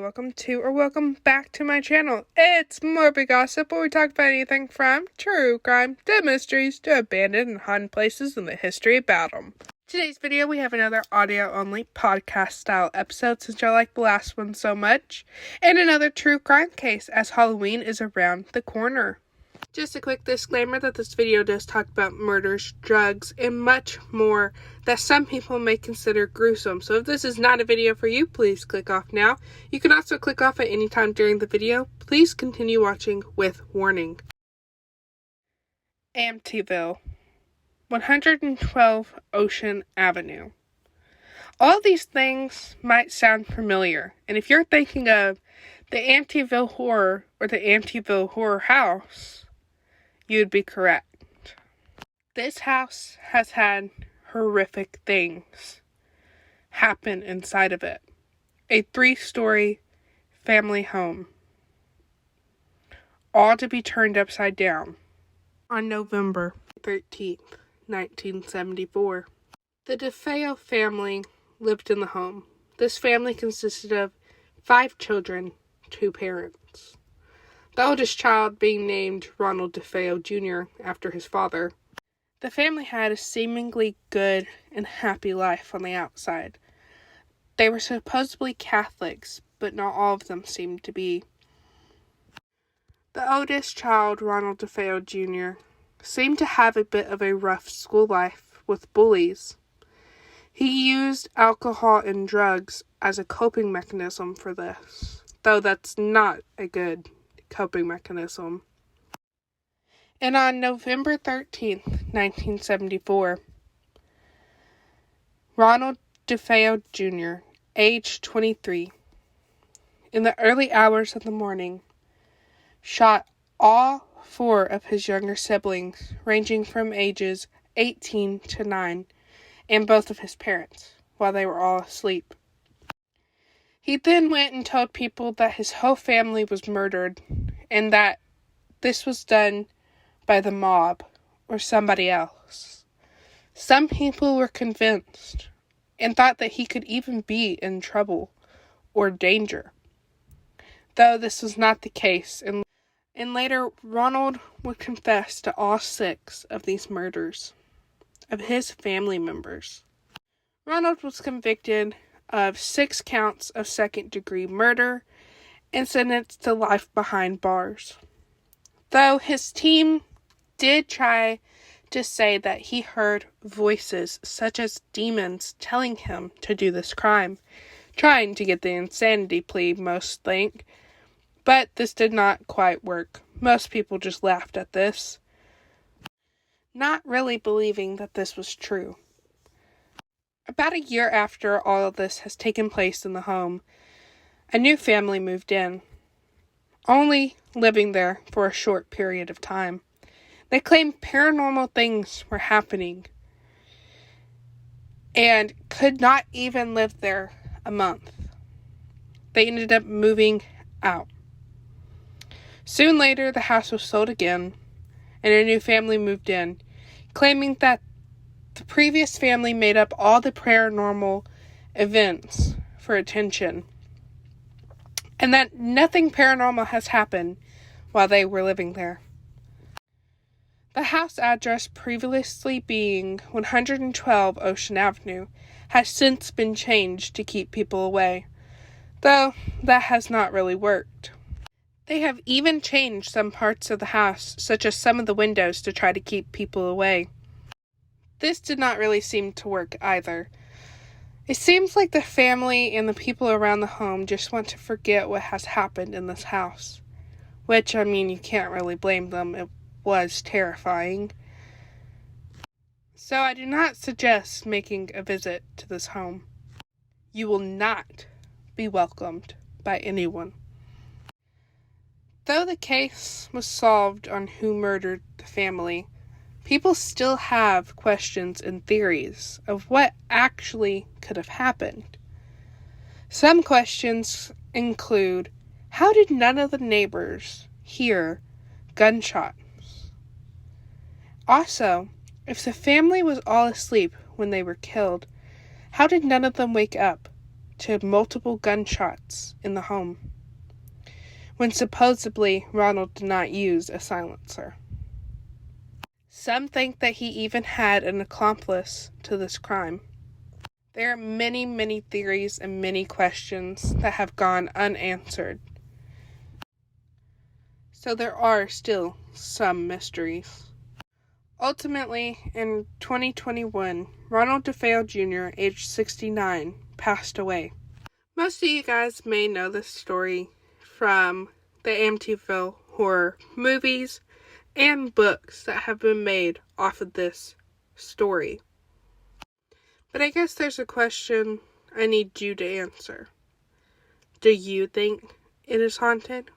welcome back to my channel. It's Morbid Gossip, where we talk about anything from true crime to mysteries to abandoned and haunted places and the history about them. Today's video, we have another audio-only podcast-style episode since I like the last one so much, and another true crime case as Halloween is around the corner. Just a quick disclaimer that this video does talk about murders, drugs, and much more that some people may consider gruesome. So if this is not a video for you, please click off now. You can also click off at any time during the video. Please continue watching with warning. Amityville, 112 Ocean Avenue. All these things might sound familiar, and if you're thinking of the Amityville Horror or the Amityville Horror House, you'd be correct. This house has had horrific things happen inside of it. A 3-story family home, all to be turned upside down on November 13th, 1974. The DeFeo family lived in the home. This family consisted of 5 children, 2 parents. The oldest child being named Ronald DeFeo Jr. after his father. The family had a seemingly good and happy life on the outside. They were supposedly Catholics, but not all of them seemed to be. The oldest child, Ronald DeFeo Jr., seemed to have a bit of a rough school life with bullies. He used alcohol and drugs as a coping mechanism for this, though that's not a good coping mechanism. And on November 13th, 1974, Ronald DeFeo Jr., age 23, in the early hours of the morning, shot all 4 of his younger siblings, ranging from ages 18 to 9, and both of his parents, while they were all asleep. He then went and told people that his whole family was murdered and that this was done by the mob or somebody else. Some people were convinced and thought that he could even be in trouble or danger, though this was not the case, and later Ronald would confess to all 6 of these murders of his family members. Ronald was convicted of 6 counts of second-degree murder and sentenced to life behind bars. Though his team did try to say that he heard voices such as demons telling him to do this crime, trying to get the insanity plea, most think, but this did not quite work. Most people just laughed at this, not really believing that this was true. About a year after all of this has taken place in the home, a new family moved in, only living there for a short period of time. They claimed paranormal things were happening and could not even live there a month. They ended up moving out. Soon later, the house was sold again, and a new family moved in, claiming that the previous family made up all the paranormal events for attention, and that nothing paranormal has happened while they were living there. The house address, previously being 112 Ocean Avenue, has since been changed to keep people away, though that has not really worked. They have even changed some parts of the house, such as some of the windows, to try to keep people away. This did not really seem to work either. It seems like the family and the people around the home just want to forget what has happened in this house. Which, I mean, you can't really blame them. It was terrifying. So I do not suggest making a visit to this home. You will not be welcomed by anyone. Though the case was solved on who murdered the family, people still have questions and theories of what actually could have happened. Some questions include, how did none of the neighbors hear gunshots? Also, if the family was all asleep when they were killed, how did none of them wake up to multiple gunshots in the home, when supposedly Ronald did not use a silencer. Some think that he even had an accomplice to this crime. There are many, many theories and many questions that have gone unanswered. So there are still some mysteries. Ultimately, in 2021, Ronald DeFeo Jr., aged 69, passed away. Most of you guys may know this story from the Amityville horror movies and books that have been made off of this story. But I guess there's a question I need you to answer. Do you think it is haunted?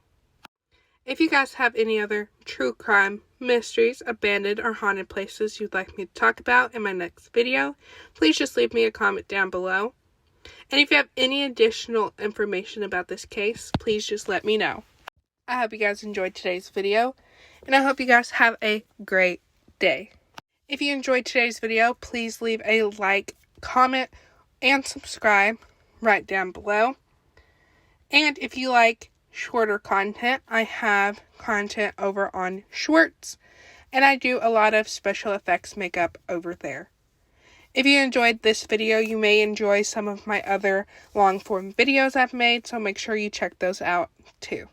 If you guys have any other true crime, mysteries, abandoned, or haunted places you'd like me to talk about in my next video, please just leave me a comment down below. And if you have any additional information about this case, please just let me know. I hope you guys enjoyed today's video, and I hope you guys have a great day. If you enjoyed today's video, please leave a like, comment, and subscribe right down below. And if you like shorter content, I have content over on Shorts, and I do a lot of special effects makeup over there. If you enjoyed this video, you may enjoy some of my other long form videos I've made, so make sure you check those out too.